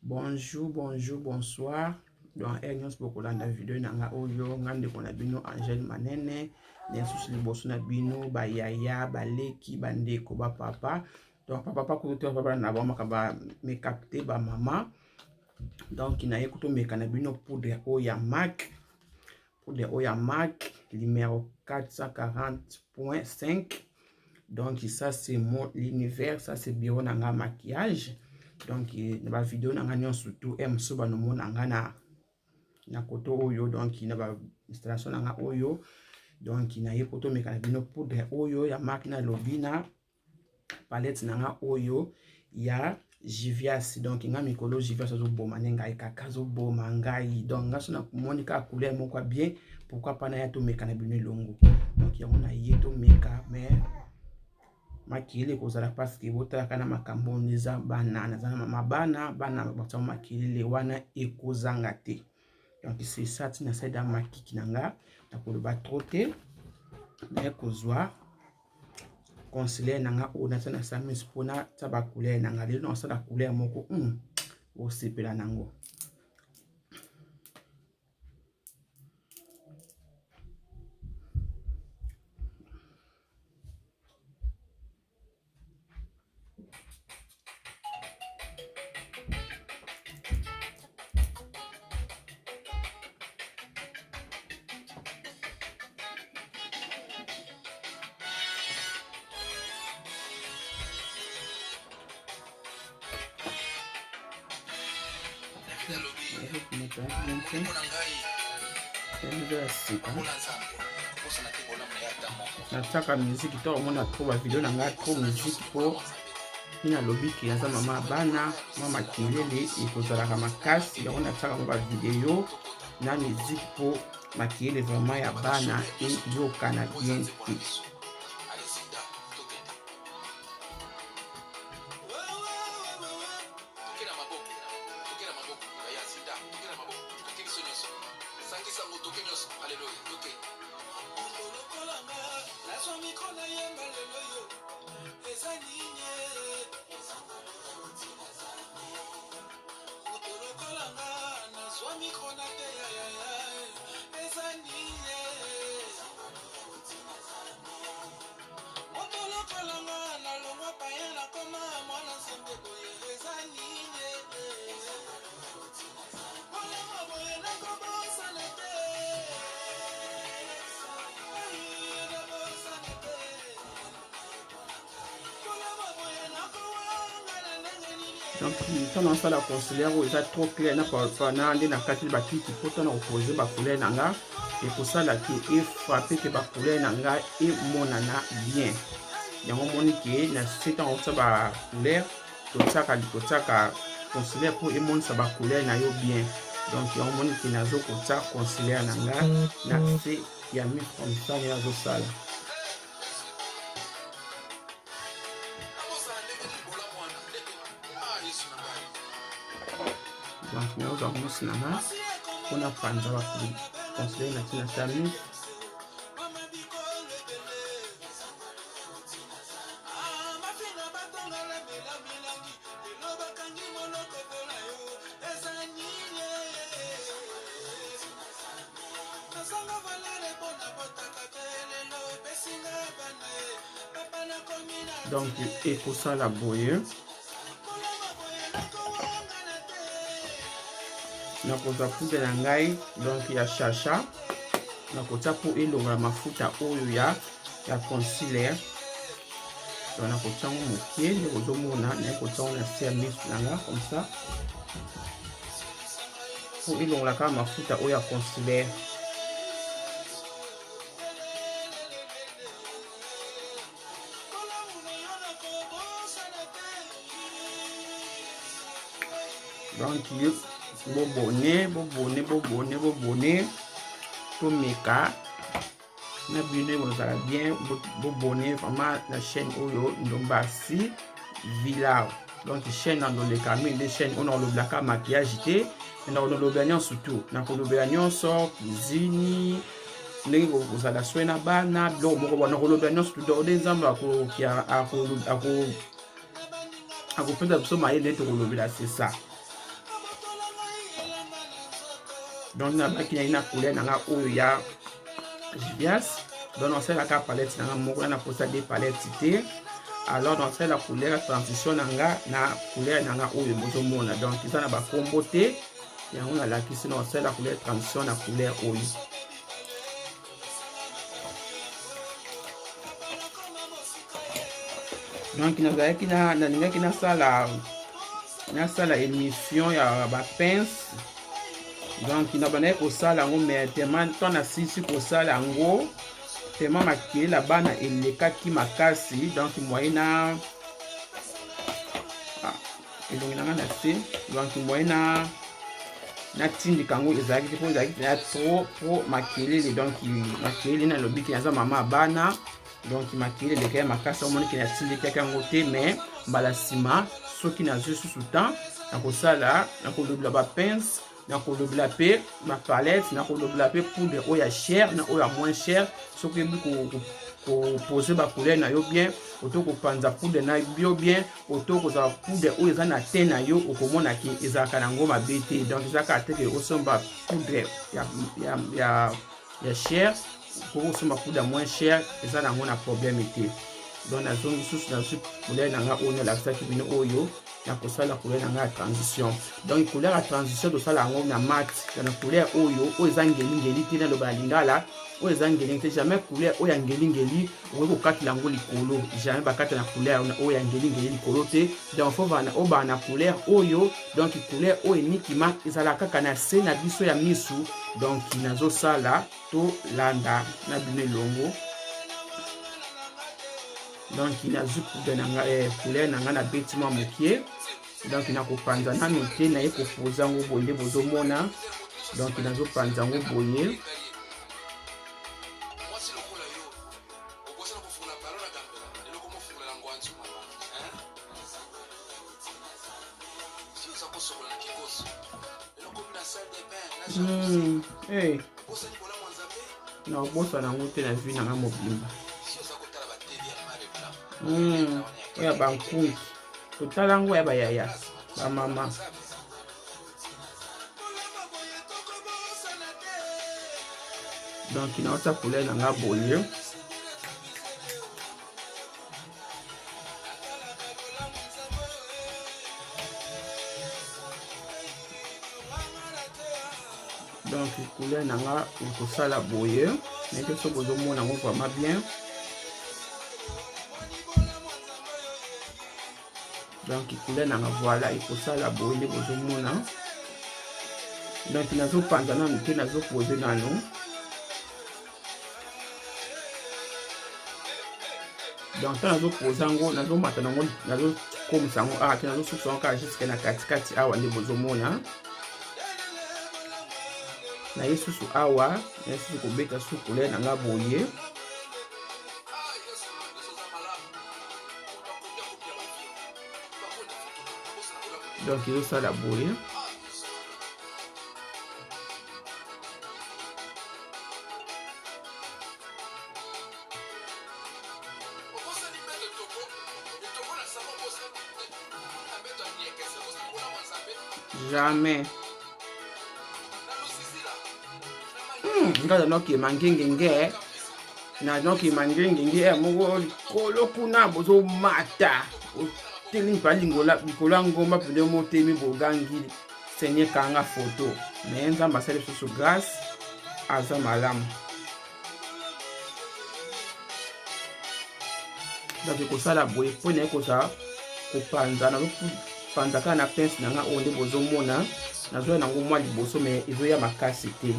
Bonjour, bonsoir. Donc, nous beaucoup dans la vidéo nanga oyo ngande kona bino Angel Manene, nesusi liboso na bino ba yaya, ba leki, bandeko, ba papa. Donc papa kuto papa na ba makaba me capter ba mama. Donc na yekuto me kana bino poudre oya MAC. Poudre oya MAC numéro 440.5. Donc ça c'est mon l'univers, ça c'est bureau nanga maquillage. Donc na vidéo nanga nyon surtout so ba no mona ngana na koto oyo, donc na ba installation nanga oyo, donc na ye koto me kana bino poudre oyo ya marque na lobina palette nanga oyo ya Jivias. Donc nga mikolo Jivias zo boma ngai kaka zo boma ngai, donc nga sona monika couleur moko bien, pourquoi pas na ya to me kana bino longo. Donc ya mona ye to meka mais makili kozala parce que botala kana makambo neza bana nazana mama bana batama makili wana ekozanga te. Donc c'est ça tina saida makiki nanga na koloba trotter na kozwa conseiller nanga o na sana samis pona taba couleur nanga le no sala couleur moko o sepela nango. Nataka musique to mona trouva video nanga trop musique po ina lobby ki yaza mama bana mama kilele ikozala kama makasi ya ona taka ba video na musique po makile vraiment ya bana et yo kana bien ti. Donc quand on fait la conseillère où il est trop clair na pas na ndi na kati ba kiti poto na opposer ba couleur nanga et pour ça la qui est frappé que ba couleur nanga et monana bien. Yango monike na c'est en ça ba couleur to tsaka conseillère pour et mon ça ba couleur na yo bien. Donc yango monike na zo ko tsaka conseillère nanga na c'est ya mi comme ça na zo sala. Donc nous avons cinéma on a prendre la conseiller na tina sami donc et pour ça la bouille na koza poudre na ngai donc ya chacha na kota po elonga mafuta oyo ya concealer donc na kota mokie le ozomona na kota na service nanga comme ça po elonga ka mafuta oyo ya concealer. Donc bobone to meka na bino bozala bien bobone vraiment la chaîne oyo ndombasi villa. Donc chaîne dans le camion des chaînes on a le black maquillage té na on le gagnant surtout na ko le gagnant so cuisine ndenge bozala swena bana donc moko bana ko le gagnant surtout des zamba ko ki ako peut-être so maïe de to c'est ça. donc na baki na couleur nanga oyo ya Juvias. Donc on sait la palette nanga moko na posa des palettes té. Alors on sait la couleur transition nanga na couleur nanga oyo bozo mona. Donc ça na ba combo té. Et on a la qui sinon on sait la couleur transition na couleur oyo. Donc na sala émission ya ba pince. Donc na bana ko sala ngo mais tellement ton asisi ko sala ngo tellement makili la bana elekaki makasi donc moyena elongina na se donc moyena na tindi kango ezaki po ezaki ya trop makili donc makili na lobiki ya mama bana donc makili le kaya makasa o moni ki na tindi kaka ngo te mais mbala sima soki na juste sous temps na ko sala na ko lobla ba pince na ko lobla pe ma palette na ko lobla pe poudre oya cher na oya moins cher soki ko poser ba couleur na yo bien auto ko panza poudre na bio bien auto ko za poudre oyo za na te na yo okomona ki ezaka na ngoma bete donc ezaka te ke osomba poudre ya cher ko osomba poudre moins cher eza na ngona problème te donc na zone sous na couleur na nga oyo la saki bino oyo na kosala couleur na nga transition donc couleur ya transition to sala ngo na mat na couleur oyo eza ngeli te na lo ba lingala oyo eza ngeli te jamais couleur oyo ngeli oyo ko katila ngo likolo jamais ba katila na couleur oyo ngeli likolo te donc faut va na oba na couleur oyo donc couleur oyo nikima ezala kaka na se na biso ya misu donc nazo sala to landa na bino longo. Donc il a zu couleur nanga na bêtiment mokier donc il a ko panza na noté na ye ko poza ngo boye bozo mona donc il a zo panza ngo boye hey na bosa na ngote na vie nanga mobimba ya bankungi totala ngo ya bayaya bamama donc inaota couleur nanga boye donc couleur nanga ekosala boye neke so bozomona ngo vraiment bien. Donc couleur nanga voilà il faut ça la boye bozomona donc nazo panza na mpe nazo poser nano donc nazo poser ngo nazo mata nango nazo komisa ngo nazo susa ngo jusqu'à na katikati awa nde bozomona na yesusu awa na yesusu kobeta su couleur nanga boye. Donc il y a ça la boue. Jamais. Nga no ki mangengenge. Na no ki mangengenge mo kolo kuna bozo mata. Teling palingola bikola ngomba pele motemi bogangi senye kanga photo mais nzamba sale sous grâce aza malamu donc ko sala boye pone ko sa ko panza na panza kana pince nanga onde bozomona nazo na ngomwa liboso mais izo ya makasi te.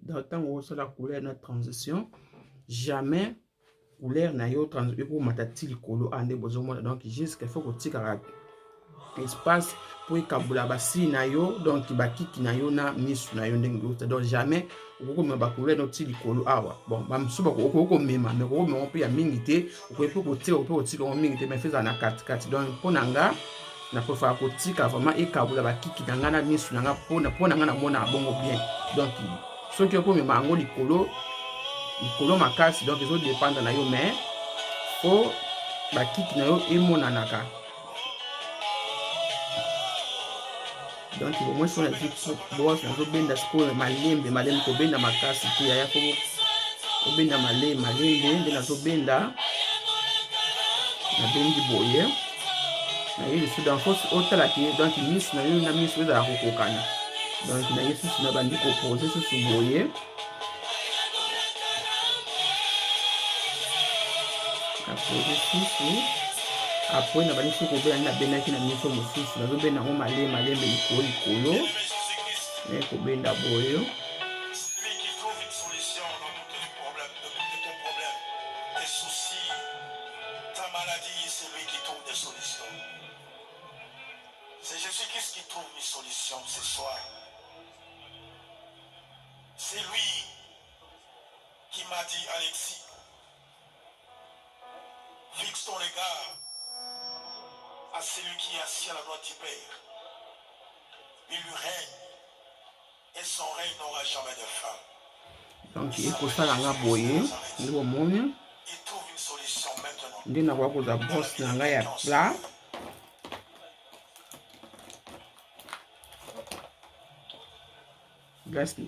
Dans le temps où c'est la couleur de notre transition, jamais couleur na yo transition pour matati likolo ande bozomona donc jusqu'à faut que tika espace pour ekabula basi na yo donc bakiki na yo na misu na yo ndenge donc jamais okoko ba couleur no ti likolo awa bon ba msuba okoko mema mais okoko mema pe ya mingi te okoko pe kotia okoko kotika mingi te mais feza na kati donc mpona nga na préfère kotika vraiment ekabula bakiki na nga na misu na nga mpona nga na mona bongo bien donc soki oko mema yango likolo makasi donc ezo dépendre na yo mais po bakiki na yo emonanaka donc au moins sur les boss nazo benda sikoyo malembe kobenda makasi te ya ko obenda malembe nde nazo benda na bendi boye na yeli su dans force otala ki donc miss na yo na miss weza kokokana donc na yesu na bandi ko poser su boye poser susu après na bani soko be na benaki na miso mosusu nazo benda ngo malembe likolo mais ko benda boyo C'est Jésus-Christ qui trouve une solution ce soir. C'est lui qui m'a dit, Alexis, fixe ton regard à celui qui est assis à la droite du Père. Il lui règne et son règne n'aura jamais de fin. Donc il faut ça la boye, il trouve une solution maintenant. Il n'a pas de boss dans la plat.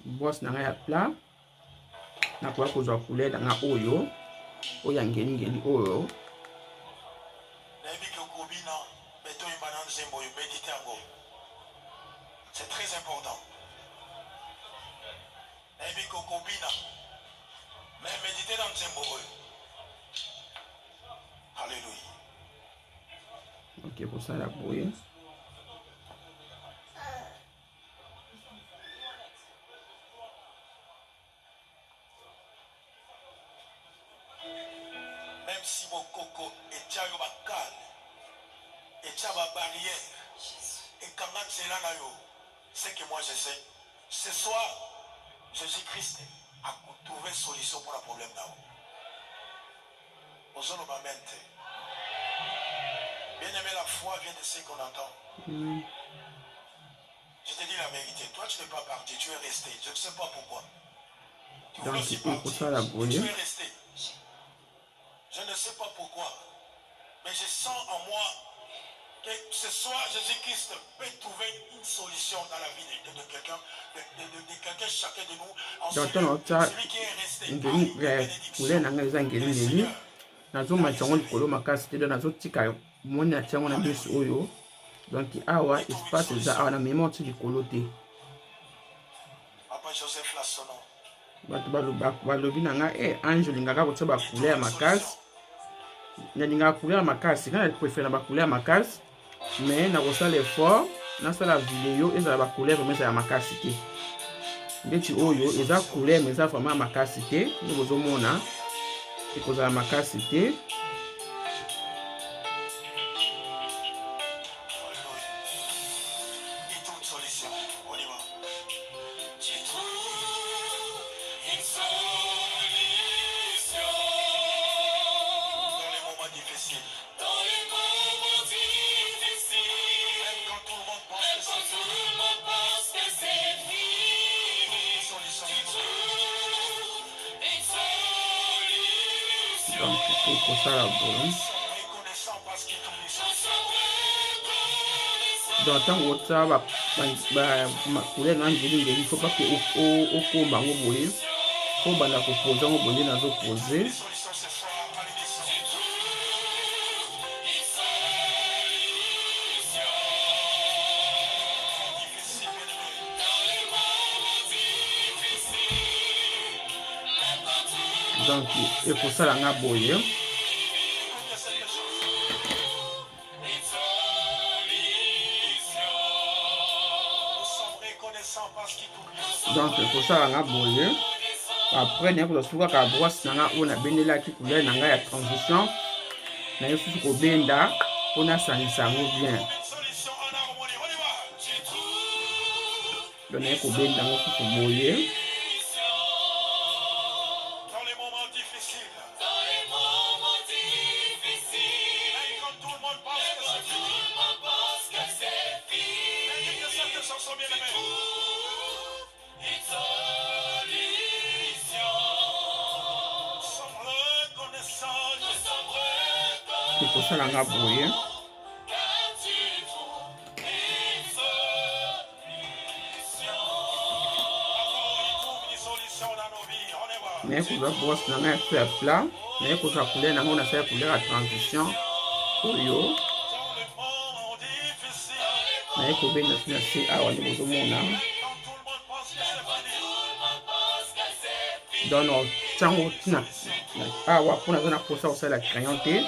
Boss na ya plat na kwa kozwa couleur na oyo ngeli oyo c'est très important. Mais méditer dans Nzembo. Alléluia. OK pour ça la boye. Même si mon coco est déjà bacal, et déjà ma barrière, et quand c'est là, c'est que moi je sais. Ce soir, Jésus-Christ a trouvé une solution pour le problème là. Bien aimé, la foi vient de ce qu'on entend. Je te dis la vérité, toi tu n'es pas parti, tu es resté. Je ne sais pas pourquoi. Tu es aussi parti, tu es resté. Je ne sais pas pourquoi, mais je sens en moi que ce soir, Jésus-Christ peut trouver une solution dans la vie de quelqu'un, de quelqu'un, chacun de nous. En celui qui est resté. Papa Joseph Lassono. balobi na nga ange olingaka kotia bacouleur ya makasi nalingaka couleur ya makasi kana préfère na bacouleur ya makasi mais nakosala effort nasala video ezala bacouleur vraiment ezala makasi te ndeti oyo eza couleur mais eza vraiment makasi te nde bozomona ekozala makasi te donc ntango otala bacouleur na ngeli ngeli faut pas que okomba yango boye po banda kopose yango boye nazopose donc ekosala nga boye donc ekosala nga boye après naye kozasuka ka brosse na nga oyo nabendelaki couleur na ngai ya transition naye susu kobenda mpona asalisa yango bien Donc naye kobenda ngo fufu boye. Dans les moments difficiles. Et quand tout le monde pense que c'est fini. Et que cette chanson bien aimée. Nous sommes reconnaissants. Et pour ça, on a boye. Mais pour la bosse, on a fait plat. Mais pour la couleur, on a fait couleur à transition. Oyo. Mais pour bien nous financer, on est au monde. Donc, on tient au tina. Ah, ouais, pour nous, on a posé aussi la crayon thé. Nous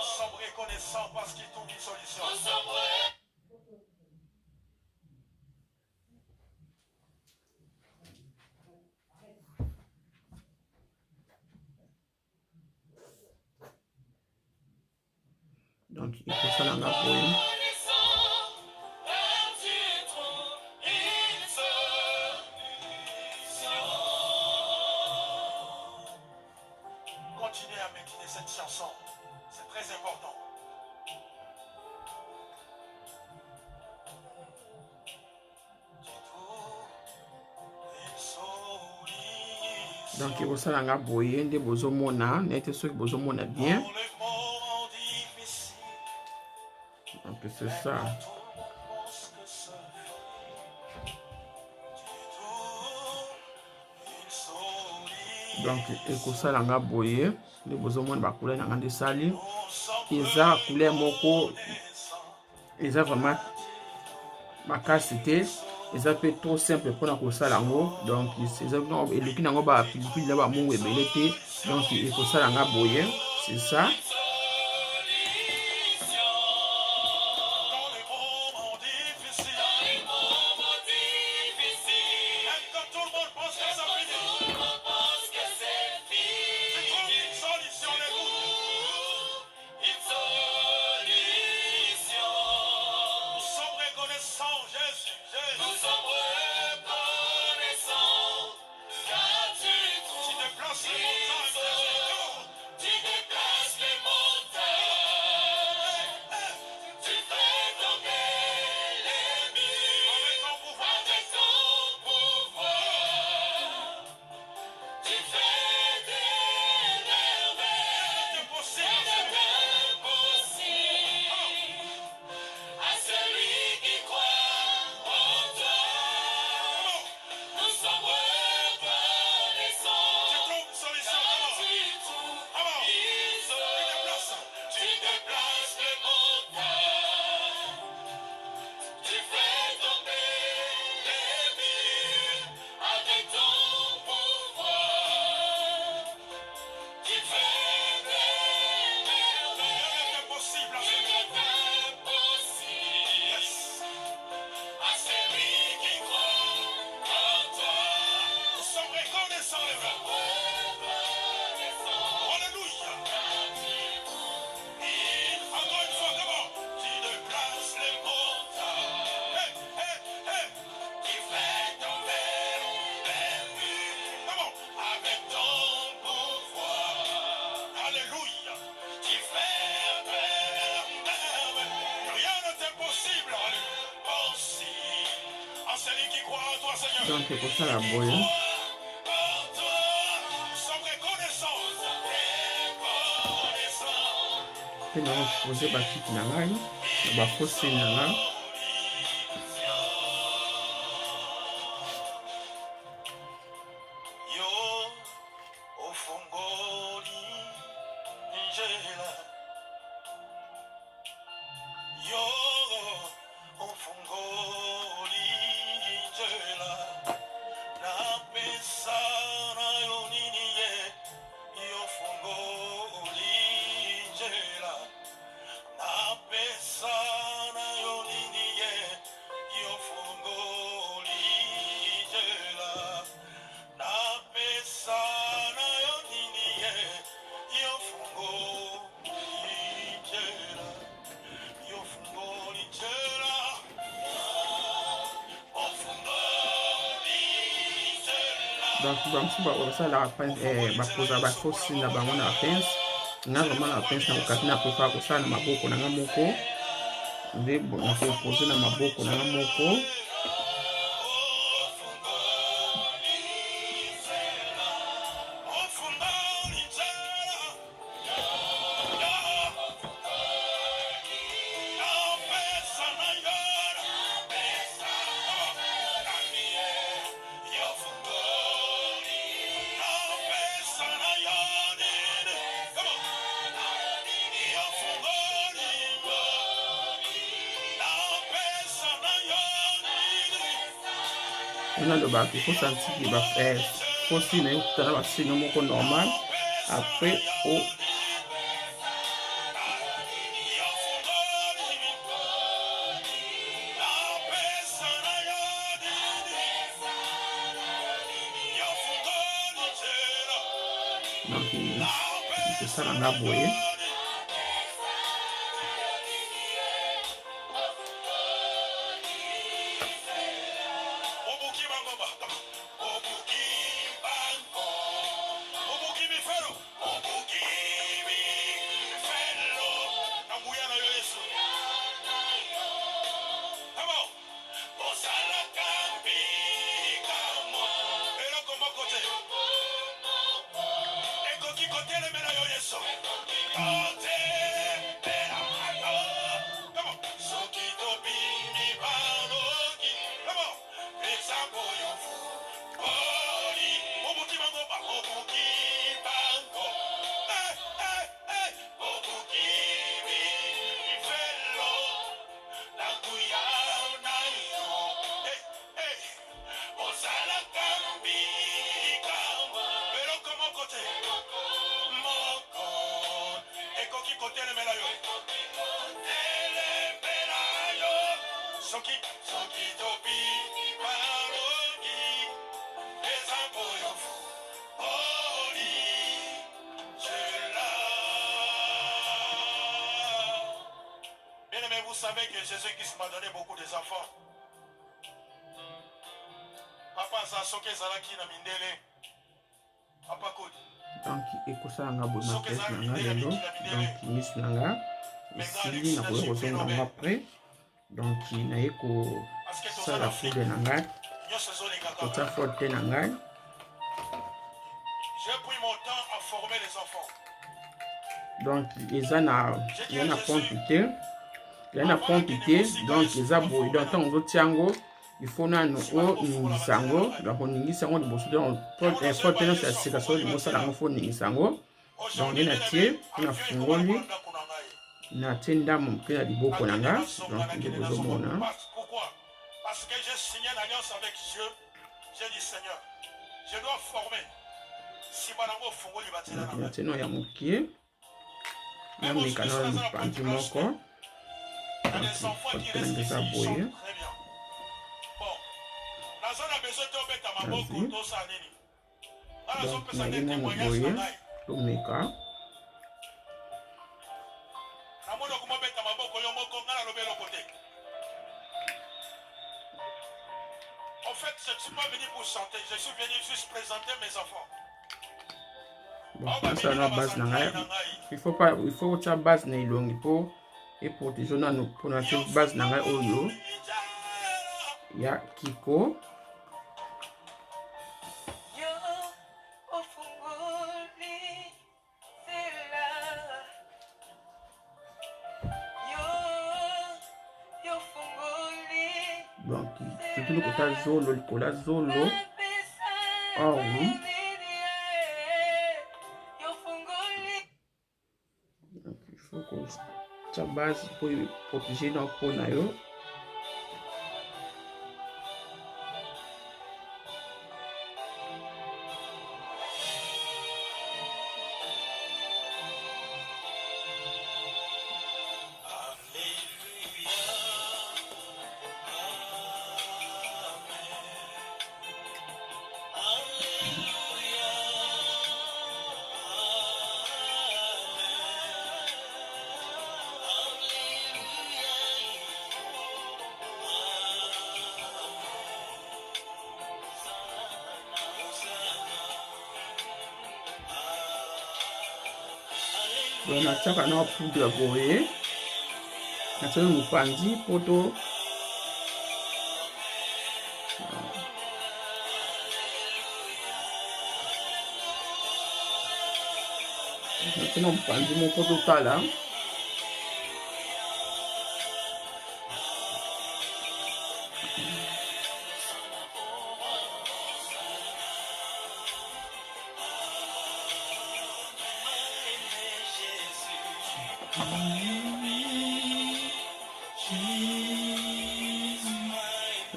sommes reconnaissants parce qu'il trouve une solution. Donc, il faut ça dans la poêle. Continuez à maintenir cette chanson. C'est très important. Donc, il faut ça dans la boye. Des beaux mona. N'était sûr que beaux mona bien. Donc, c'est ça. Donc, il faut ça dans la boye. Des beaux mona va couler dans la sali. Ils ont coulé moko. Ils ont vraiment ma cassité. Ils ont fait trop simple pour la ça lango. Donc, ils ont le qui n'ont pas puis là-bas mon webelete. Donc, il faut ça dans la boye. C'est ça. Donc, c'est pour ça la boye. Puis, nous allons poser la petite nana. On va poser la nana. Donc ça la bakoza basosi na bango na pince nga vraiment na pince na kokati na prefa kosala na maboko na nga moko nde na kopose na maboko na nga moko. On a le bac, il faut sentir qu'il va faire. Il faut signer normal. Après, oh. Donc, c'est ça dans la bouée. Vous savez que Jésus-Christ m'a donné beaucoup des enfants. Papa Zasoke Zalaki na Mindele. Papa Kodi. Donc, ekosa nga bo ma tête na nga lelo. Donc, miss na nga. Ici, na ko rezo na nga après. Donc, na eko sala foudre na nga. Kota forte na nga. J'ai pris mon temps à former les enfants. Donc, eza na yana computer. Il y a une quantité, donc les abos, donc on doit tiango, il faut na no o ningisango, donc on ningisango de bosso donc faut tenir sa séquence de bosso la faut ningisango, donc on a tié, on a fungoli, na tenda mon que la liboko nanga, donc il est besoin mona. Pourquoi? Parce que j'ai signé l'alliance avec Dieu. J'ai dit Seigneur, je dois former. Si banango fungoli batela nanga. Maintenant il y a mon pied. Même les canaux du panty moko. Il y a des enfants qui restent ici, ils chantent très bien. Bon, dans un besoin de mettre ma boque, tout ça, nini. Alors, je peux s'en témoigner sur la live. Tomeka. En fait, je ne suis pas venu pour chanter, je suis venu juste présenter mes enfants. Bon, ça la base nanga. Il faut que ça base na ilongi po et protéger na no pour na base nanga oyo. Ya Kiko. Donc, surtout le côté Zolo, le cola Zolo. Oh oui. Donc, il faut que ça base pour protéger notre peau. Donc natiaka na poudre boye natiaka mopanzi poto natiaka mopanzi moko totala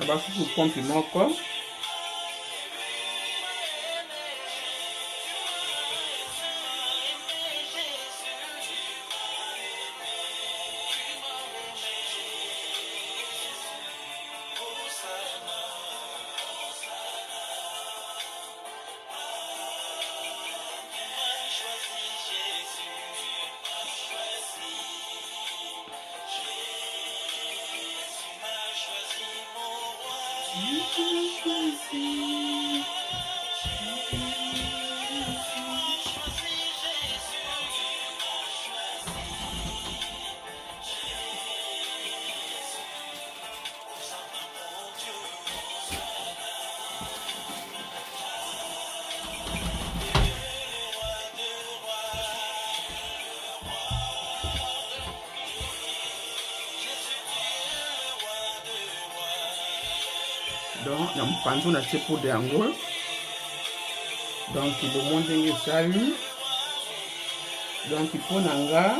basusu pompe moko donc na mopanzi na tie poudre yango donc bomo ndenge esali donc mpo na nga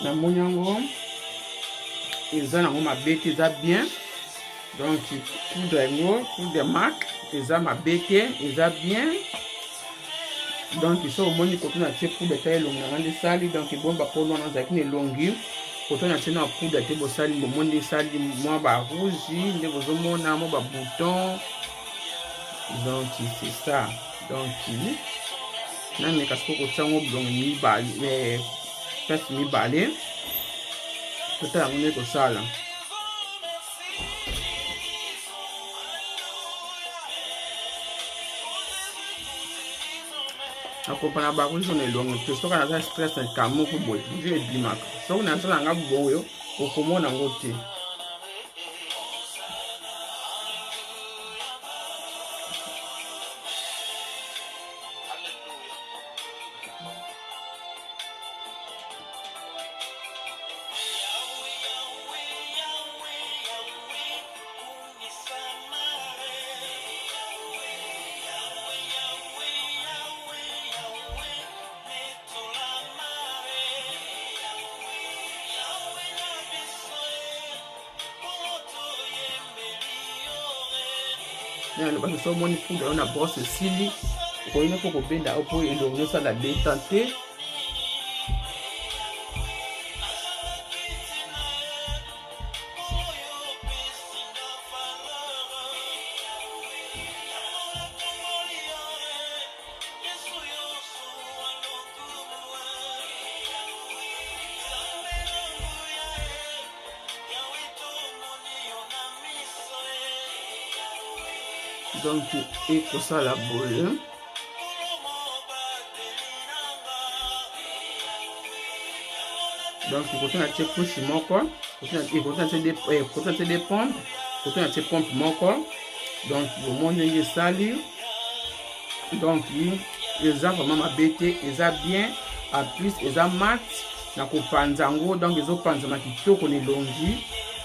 namoni yango eza nango mabe te eza bien. Donc poudre yango poudre marque eza mabe te eza bien. Donc so omoni koto na tie poudre ta elongi na ngande sali donc bomba mpo wana ezalaki na elongi koto na tie na poudre te bosali bomoni esali mwa ba rouge nde bozomona mwa ba bouton. Donc c'est ça. Donc nameka siko kotiango bilongo mibale place mibale totala yango nde kosala. Akopana bakuzi na elongo te soka naza stress na kamo ko boy nje ebimaka soka nasala nga boyo okomona ngo te. Le basi so moni poudre na brosse esili okoyina mpo kobenda po elongi osala detente. Donc ekosala boye donc koto na tie couche moko koto na tie des pompes koto na tie pompe moko donc bomoni ndenge esali donc eza vraiment mabe te eza bien en plus eza mat na kopanza yango donc ezopanzama kitoko na elongi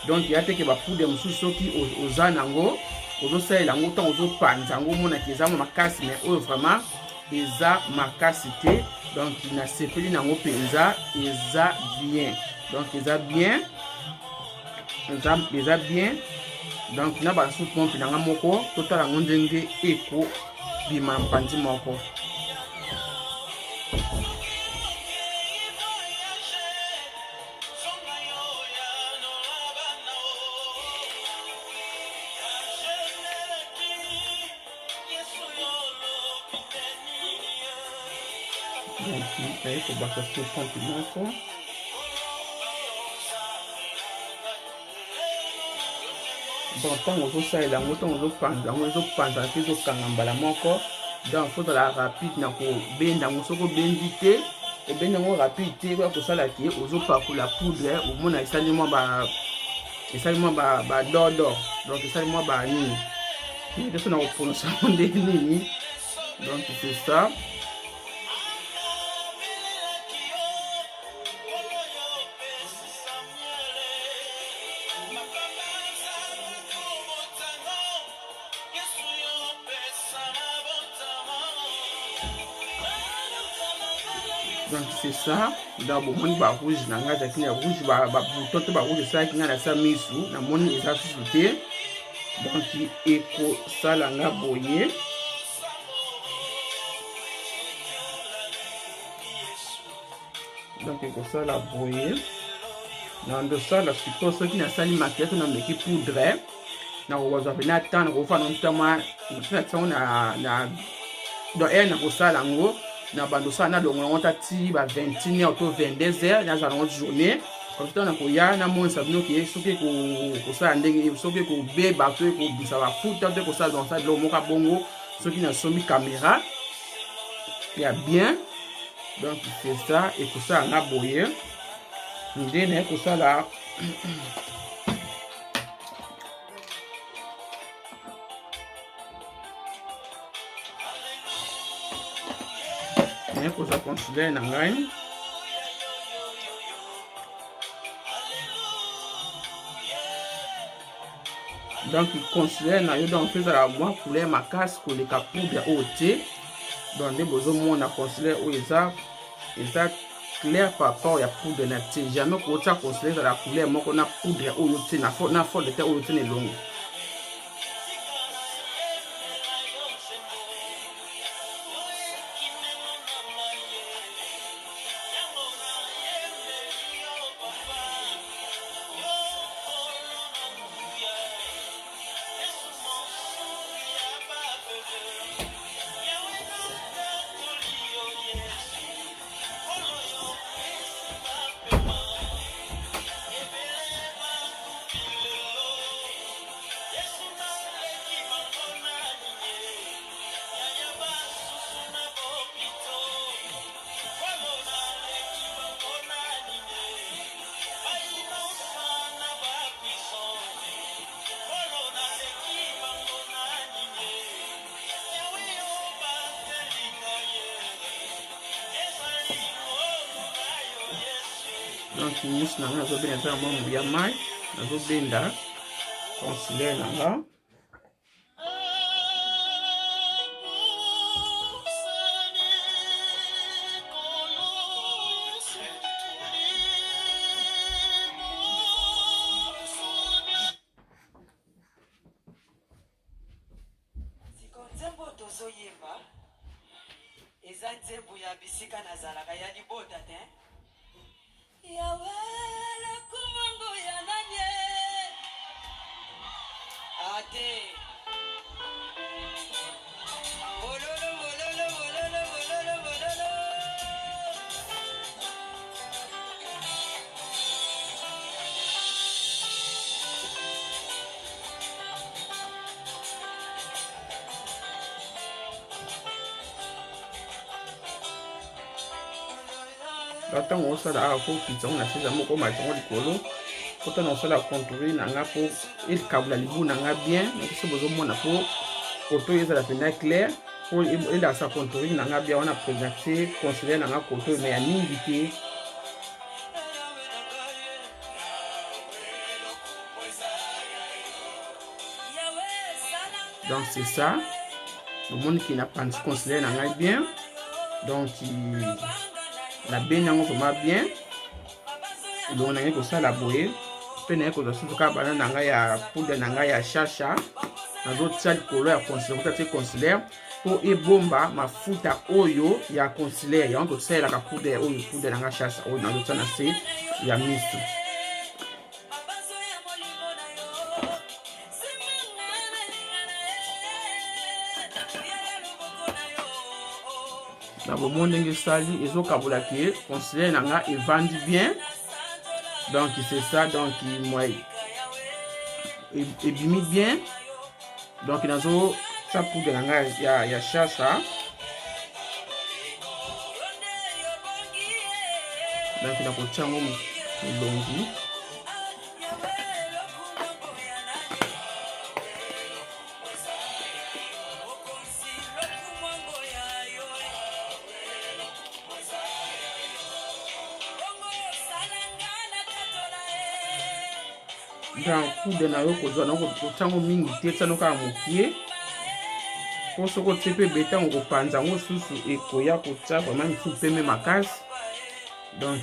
donc ya teke bapoudre mosusu soki oza nango ozosalela yango ntango ozopanza yango omonaki eza makasi mais oyo vraiment eza makasi te donc nasepeli nango mpenza eza bien donc eza bien donc na basu pompe nanga moko totala yango ndenge ekobima na mopanzi moko. Donc, il faut battre ce pompe moko. Bon, tant que vous savez, on donc faut la rapide na ko benda musoko bendité et benda mo rapide ko sala ki ozo pa ko la poudre au mona esalimo ba dodo donc esalimo ba ni de so na ko prononcer de ni donc c'est ça. Donc c'est ça. D'abord mon ba rouge na ngaza kina rouge ba bouton ba rouge ça qui na sa misu na moni eza susute. Donc eko sala nga boye. Donc eko sala boye. Na ndo sala siko so qui na sali maquette na meki poudre. Na waza bena tan ko fa non tama na do na ko sala ngo. Na bandosa na longo on tati ba 21h to 22h na zalon journée comme ça na ko ya na mon sabino ki soki ko sa ndenge soki ko be ba to ko bisa ba futa to ko sa dans ça lo moka bongo soki na somi caméra ya bien donc c'est ça et ko sa na boye ndene ko sa la pour ça considérer na ngai donc considérer na yo donc fait la moi couleur ma casse ko le poudre au thé donc des besoin mon a considérer ou eza clair par rapport ya poudre na thé jamais ko ta considérer la couleur moko na poudre au thé na fo de thé au thé ne longo. Donc mus na nga zobenda za mamu ya mai na zobenda considérer na nga Attends, on s'en a pour qu'ils ont acheté un mot comme un colo. Quand on s'en a contouré, on a pour il câble la libou, on a bien. Donc, c'est besoin de pour photo, il a la fenêtre claire. Pour il a sa contouré, on a bien, on a présenté, considéré, on a photo, mais à invité. Donc, c'est ça. Le monde qui n'a pas considéré, on a bien. Donc, la baigne vraiment bien donc on a que ça la boye pene ko da suka bana nanga ya poudre nanga ya chacha na zo tsali kolo ya considère pour ebomba mafuta oyo ya considère ya on tsela ka poudre oyo poudre nanga chacha oyo na zo tsana se ya misu. Na bon monde ngi sali ezo kabula ki considère nanga et vendu bien donc c'est ça donc moi ebimi bien. Donc nazo ça poudre nanga ya chacha. Donc nakotia ngo milongi. Dans poudre na yo kozwa na kotia ngo mingi te tsano kaka mokie. Po soko tie pe beta ngo kopanza ngo susu ekoya kotia vraiment misu pembe makasi. Donc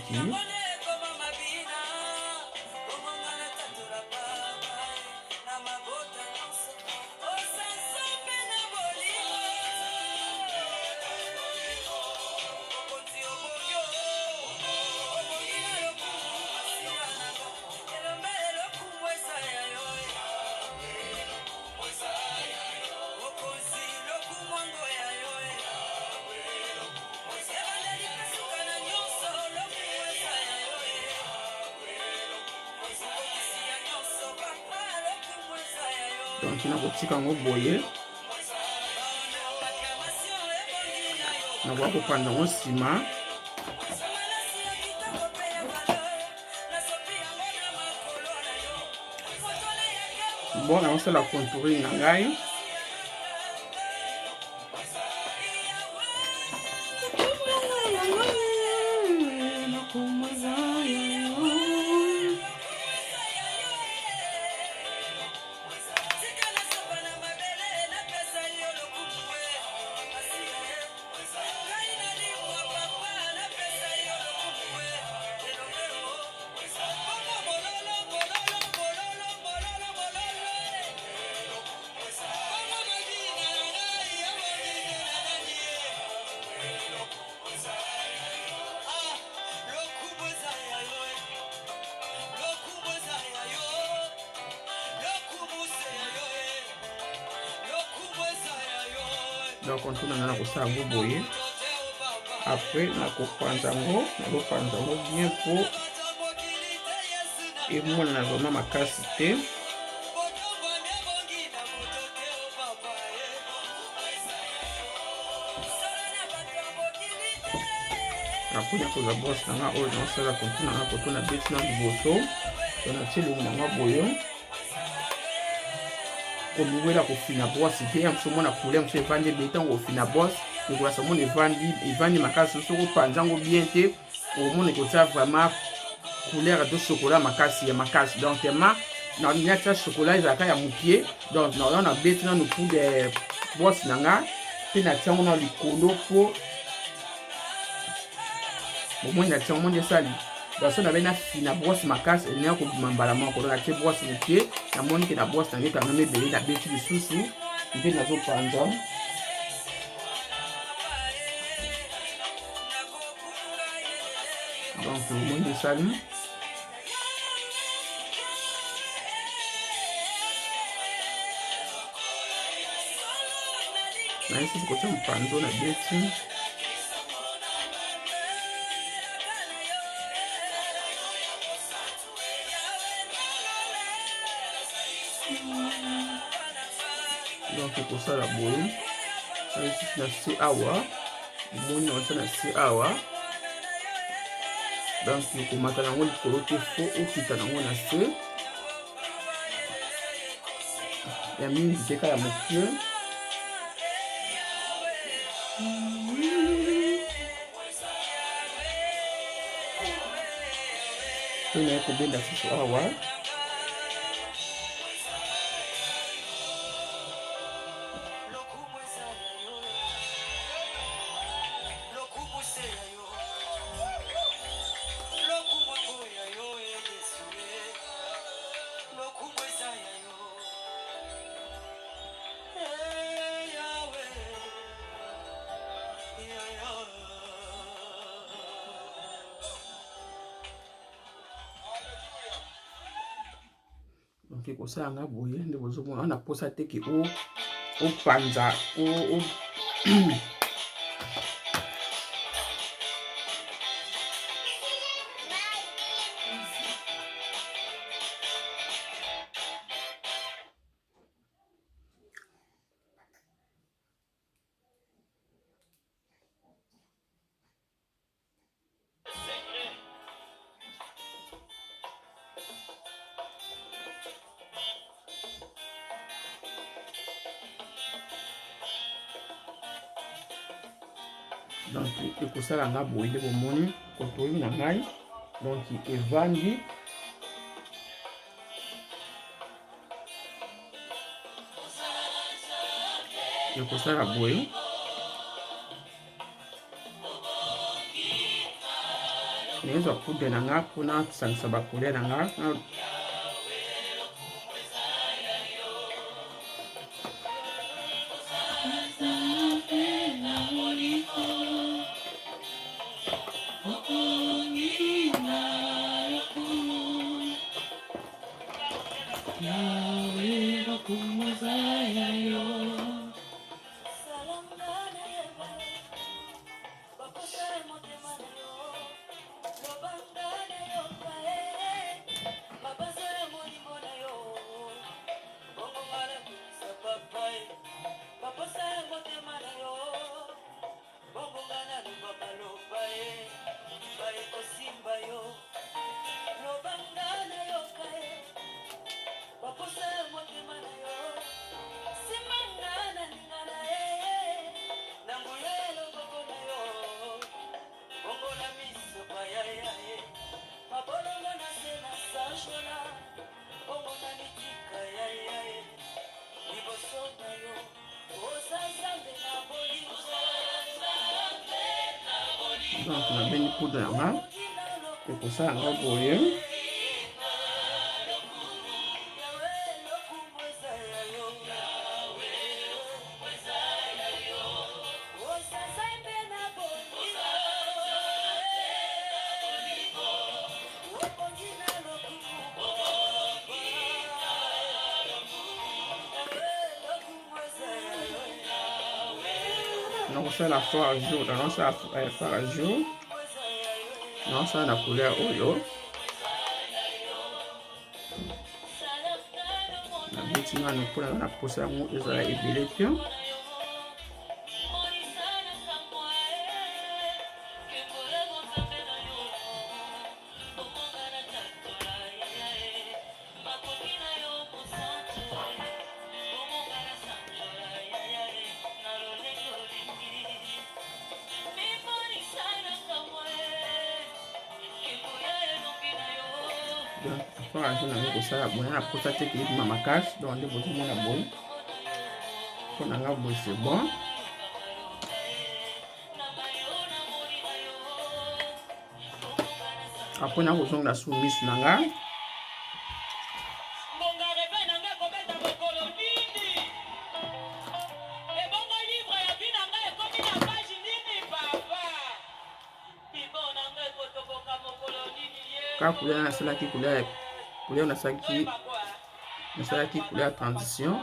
donc nakotika ngo boye nakoka kopanza ngo nsima. Bon nakosala contouring na ngai. Donc on tourne na kosala ngo boye. Après nakopanza ngo bien po emona na vraiment makasi te. Après nakoza brosse na nga oyo nasala contour na koto na beti na liboso. On a tiré le nga boye. Komiwela kofina brosse te ya mso mona couleur mso evandi beta ngo fina brosse ngola sa mona evandi makasi soko panza ngo bien te omona kotia vraiment couleur de chocolat makasi ya makasi. Donc tellement na nyata chocolat ezaka ya mokie. Donc na beti na pour de brosse nanga pe na tiango na likolo po omona na tiango monde sali. Donc ça n'avait na fina brosse makasi et n'a ko mambala moko na tie brosse mokie na moni ke na brosse na ngeka ngame belé na beti lisusu mpe na zo panza. Donc le monde sali na isi ko tsa mpanzo na beti. Donc pour ça la boule na si awa moni on na si awa. Donc ko matana ngo likolo te fo okita nango na se ya mingi te ka ya mokie. Tuna ko benda si awa. Donc kosala nga boye nde bozomona na posa te ke o panza o Donc ekosala nga boye nde bomoni kotoyi na ngai donc evandi ekosala boye naezwa poudre na nga mpona kosangisa bakolia na nga donc nabengi poudre na nga ekosala nga boye nakosala fort à jour nakosala fort à jour nakosala na couleur oyo nabeti ngano mpona na posa yango ezala ebele te fort à jour nango kosala boye na posa te keyebima makasi donc nde bozomona boye mpona nga boye c'est bon apres na kozonga su misu na nga ka couleur nasalaki couleur nasalaki couleur transition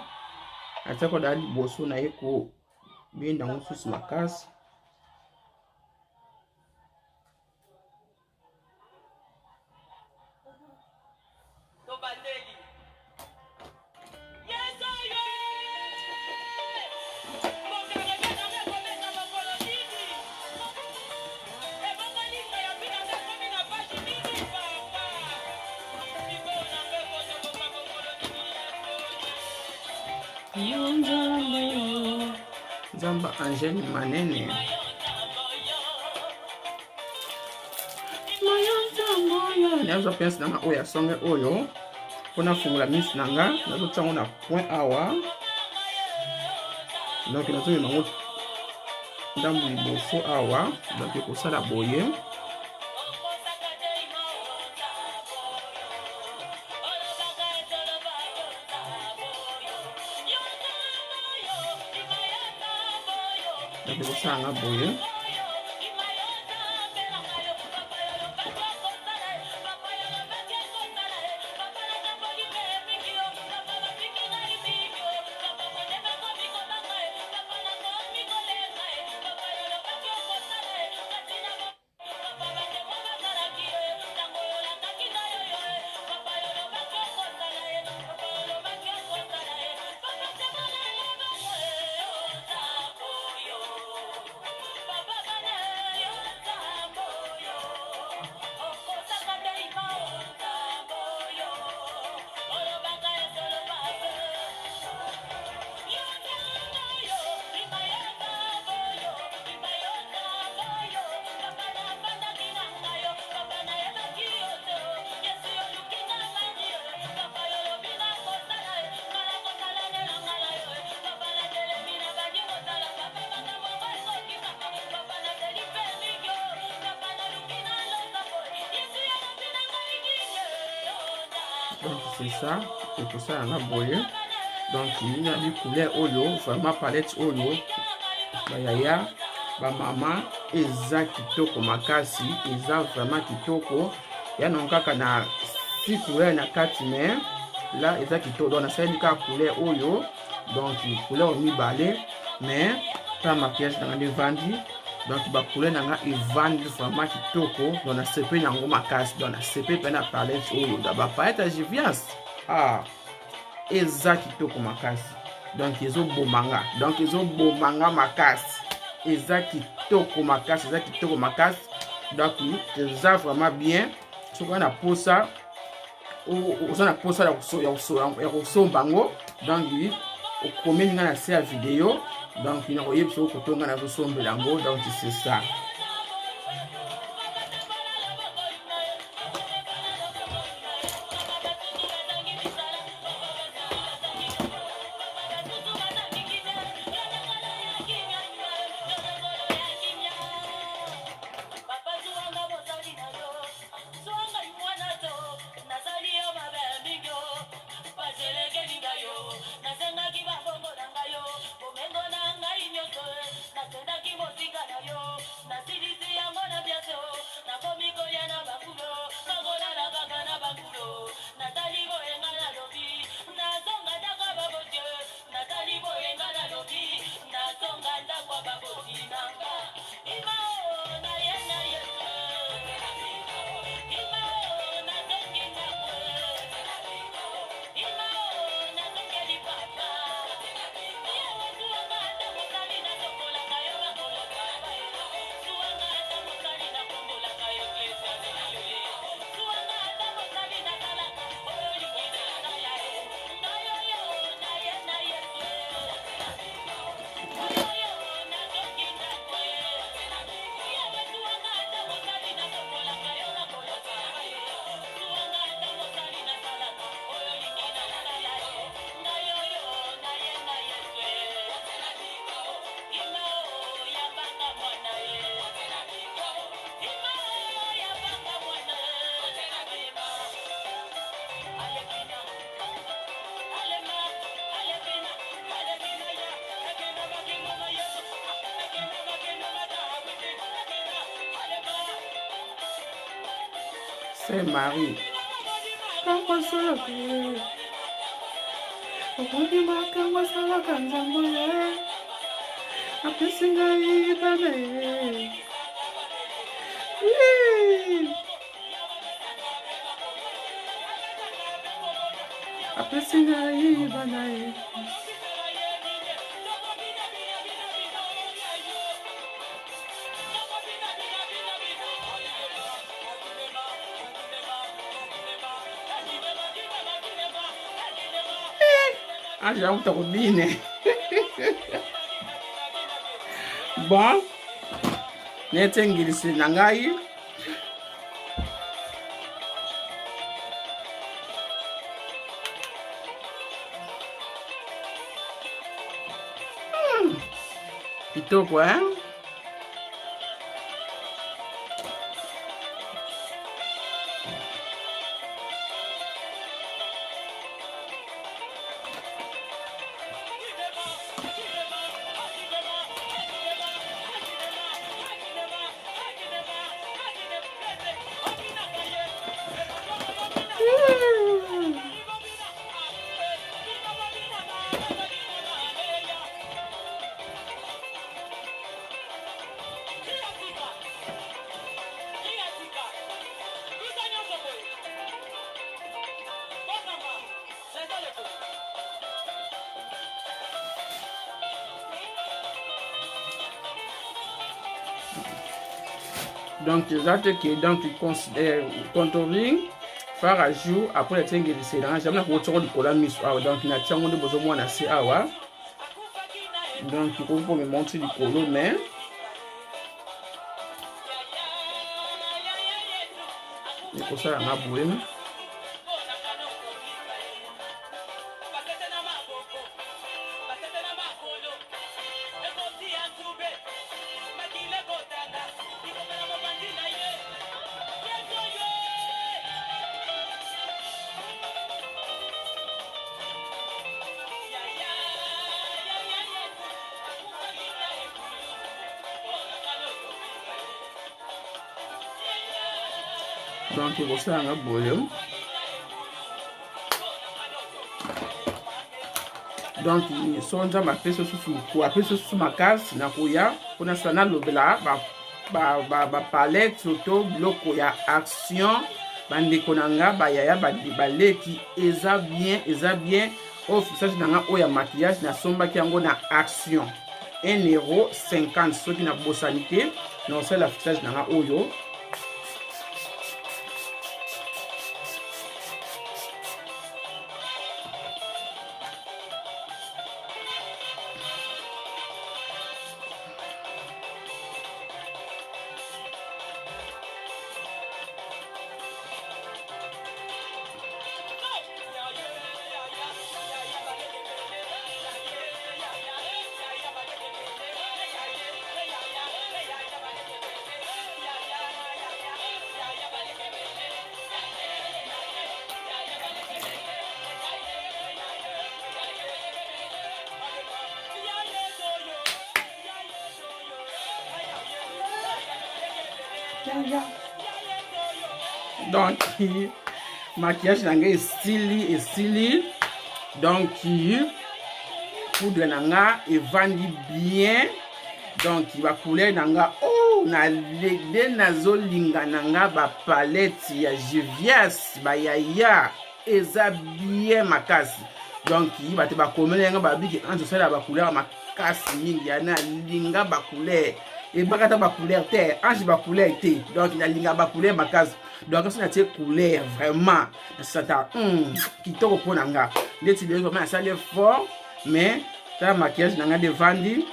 atiako dala liboso na ye kobenda yango susu makasi Nzamba Angèle Manene nazo pensi na oya songe oyo mpona fungola misu na nga nazotia yango na point awa donc nazomema yango ndambu liboso awa donc ekosala boye ekosala nga boye Donc c'est ça, c'est pour ça on a boyé. Donc il y a des couleurs oyo, vraiment palette oyo. Bayaya, ba maman, eza kitoko makasi, eza vraiment kitoko. Ya non kaka na 6 couleurs na 4 mais là eza kitoko. Donc na sali ka couleur oyo. Donc couleur mibale mais ta maquillage dans les vendus. Donc ba couleur nanga e vendre vraiment kitoko. Donc na CP nango makasi, donc na CP pe na palette oyo. Da ba palette à Jivias. Ah, eza kitoko makasi. Donc ils ont beau manga. Donc ils ont beau manga makasi. Eza kitoko makasi, eza kitoko makasi. Donc eza vraiment bien. Ce qu'on a pour ça, on a pour ça ya bango. Donc au comment on a la vidéo. Donc il y a eu ce que on a sur bango. Donc c'est ça. C'est Marie. Ah, j'ai un turbine. Bon, netengilisi nangai. Kitoko, hein? Donc, les actes qui donc contouring, faire à jour après les tingues de sédan. J'aime la voiture du cola mis donc il y a tiens on besoin moins assez awa. Donc il faut me montrer du colo mais il faut ça on a boué. Donc ekosala nga boye. Donc so nzambe apesi susu makasi na koya mpona sala nalobela bapalete soto biloko ya action bandeko na nga bayaya baleki eza bien oyo fixage na nga oyo ya maquillage nasombaki yango na action 1,50 € soki na bosani te na osala fixage na nga oyo. Donc maquillage nanga esili donc poudre nanga evandi bien donc ba couleur nanga na lede nazolinga nanga ba palette ya Juvias bayaya eza bien makasi donc bato bakomela yanga babiki anzo sala ba couleur makasi mingi yana linga ba couleur et bakata ba couleur te ange ba couleur te donc na linga ba couleur makasi donc ça c'est couleur vraiment ça ta kitoko pona nga ndeti les vraiment ça les fort mais ça maquillage nanga de vandi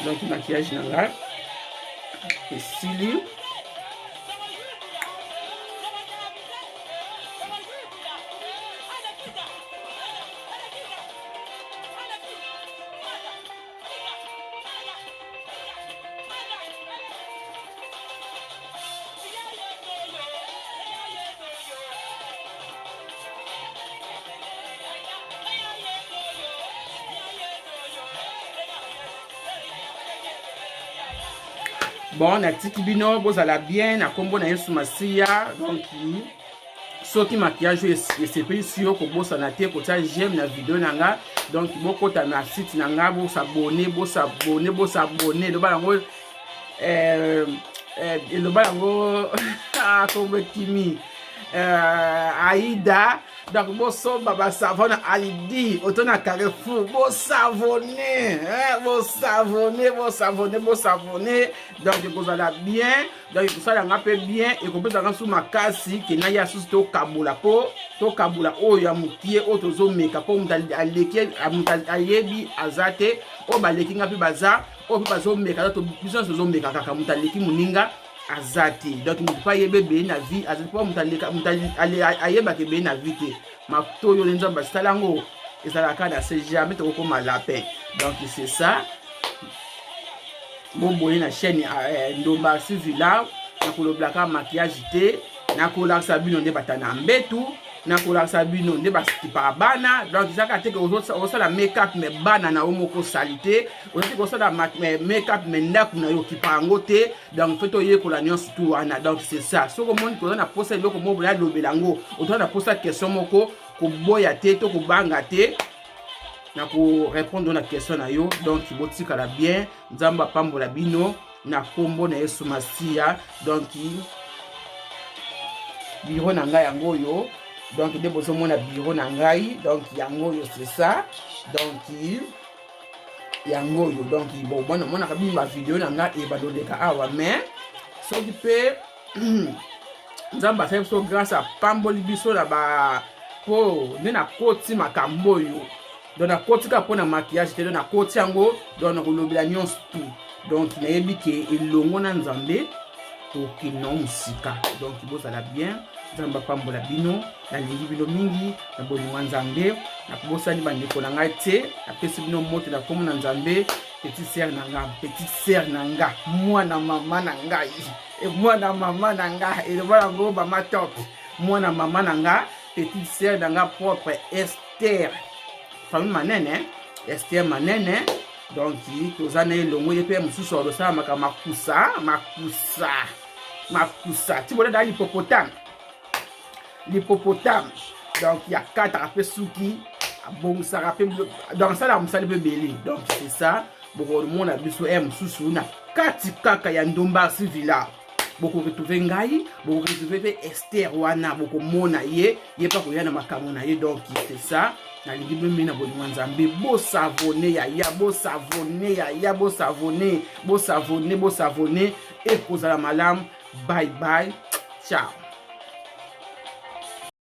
donc maquillage nanga et stylé. Bon, na tiki bino bozala bien na kombo na Yesu Masiya donc soki maquillage esepeli sio ko bosa na te ko tia j'aime na vidéo nanga donc bokota na site nanga bo s'abonner do balango lo balango comme Kimi Aïda donc bo so baba savon Alidi otona Carrefour bo savonner donc kozala bien donc kosala nga pe bien et kopesa nga sous makasi ke na ya sous to kabula oyo ya mukie o tozo meka po mutaleki ayebi azate o baleki nga pe baza o pe bazo meka to business zo meka kaka mutaleki muninga azati donc mutu pa yebe be na vie azati po mutaleka ayeba ke be na vie te mato yo lenza basalango ezalaka na c'est jamais to koma lapin donc c'est ça bon boye na chaîne Ndomba Sivila na koloblaka maquillage te na kolaksa bino nde batana mbetu na kolaksa bino nde baskipa bana donc zaka te ko osala make-up me bana na omoko salite osati ko osala make-up me ndaku na yo kipango te donc feto ye ko la nyonso tout wana donc c'est ça soko moni ko na posa loko mo bla lobelango otona na posa question moko ko boya te to ko banga te na ko répondre na question na yo donc botikala bien nzamba pambola bino na kombo na Yesu Masiya donc biro na ngai yango yo donc de bozo mona biro na ngai donc yango yo c'est ça donc yango yo donc bon mona kabi ma vidéo na ngai e badoleka awa mais so qui peut nzamba fait so grâce à pamboli biso la ba po na koti makambo yo donc na koti ka pona maquillage te na koti yango donc na kolobela nyonso tout donc na yebi ke elongo na nzambe to kino musika donc bozala bien nzamba pambola bino na lingi bino mingi na bolingo nzambe na kubosani bandeko na ngai te apesi bino moto na komo na nzambe petite sœur na nga mwana mama na ngai e mwana mama na nga e bala ngo ba matop mwana mama na nga petite sœur nanga propre Esther famille manene Esther manene donc tozana elongo yepe mususu olosa makusa tu vois dans l'hippopotame donc il y a 4 après souki bon ça rappelle dans ça la musali bebeli donc c'est ça beaucoup de monde a biso mususu na kati kaka ya ndomba civila beaucoup retrouver ngai beaucoup retrouver Esther wana beaucoup mona ye pas ko yana makambo na ye donc c'est ça na lingi bembi na bolingo nzambe bo savonner bo savonner et kozala malam bye bye ciao.